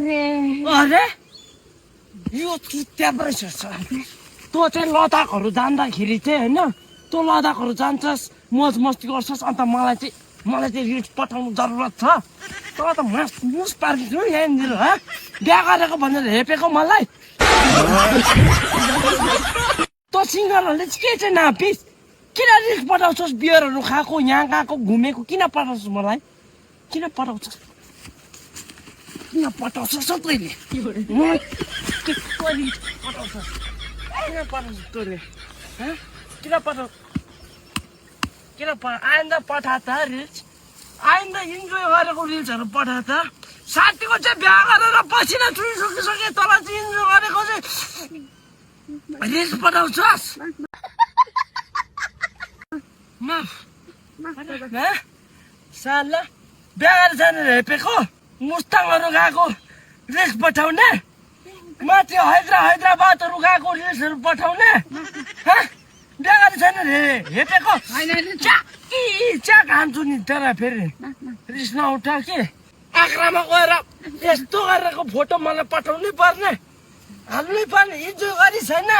अरे यो चुत्या रहेछ तँ चाहिँ लद्दाखहरू जाँदाखेरि चाहिँ होइन तँ लद्दाखहरू जान्छस् मौज मस्ती गर्छस् अन्त मलाई चाहिँ रिल्स पठाउनु जरुरत छ तँ त मुस पार्किन्छु यहाँनिर बिहा गरेको भनेर हेपेको मलाई तँ सिङ्गरहरूले चाहिँ के चाहिँ नापिस किन रिल्स पठाउँछस् बियरहरू खाएको यहाँ गएको घुमेको किन पठाउँछस् मलाई किन पठाउँछस् तैँले मलाई किन आइन्दा पठा त रिल्स आइन्दा इन्जोय गरेको रिल्सहरू पठा त साथीको चाहिँ बिहा गरेर पसिना चुडिसकिसके तँलाई चाहिँ इन्जोय गरेको चाहिँ रिल्स पठाउँछस् साला बिहा गरेर जाने हेपेको मुस्ताङहरू गएको रिल्स पठाउने माथि हैदराबादहरू गएको रिल्सहरू पठाउने बिहा गरेर जाने हेपेको च्याक हान्छु नि तर फेरि रिस नउठा के आग्रामा गएर यस्तो गरेको फोटो मलाई पठाउनै पर्ने हाल्नै पर्ने इन्जोय गरी छैन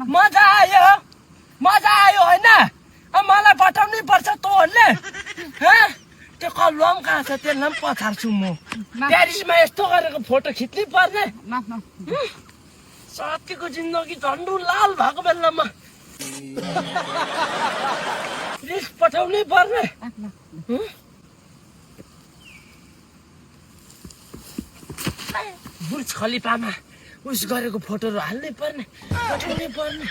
मजा आयो होइन मलाई पठाउनै पर्छ तँहरूले त्यो कलुवा पनि कहाँ छ त्यसलाई पनि पछार्छु म प्यारिसमा यस्तो गरेको फोटो खिच्नै पर्ने साथीको जिन्दगी झन्डु लाल भएको बेलामा रिस पठाउनै पर्ने बुर्ज खलिफामा उस गरेको फोटोहरू हाल्नै पर्ने पठाउनै पर्ने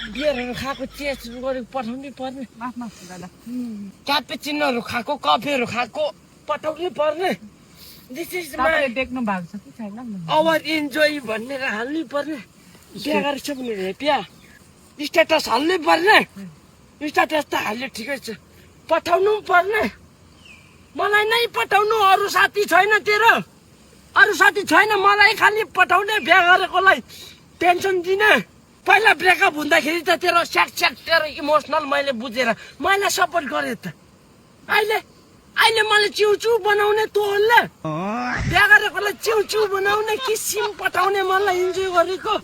बियरहरू खाएको चेस गरेको पठाउनै पर्ने क्यापेचिनोहरू खाएको कफीहरू खाएको पठाउनै पर्ने देख्नु भएको छ कि छैन अवर इन्जोय भनेर हाल्नै पर्ने बिहा गरेको छ भने हेपिया स्ट्याटस हाल्नै पर्ने स्ट्याटस त हाल्यो ठिकै छ पठाउनु पनि पर्ने मलाई नै पठाउनु अरू साथी छैन तेरो अरू साथी छैन मलाई खालि पठाउने बिहा गरेकोलाई टेन्सन दिने पहिला ब्रेकअप हुँदाखेरि त तेरो स्याक तेरो इमोसनल मैले बुझेर मलाई सपोर्ट गरे त अहिले मलाई चिउचु बनाउने तँहरूले बिहा गरेकोलाई चिउचु बनाउने किसिम पठाउने मलाई इन्जोय गरेको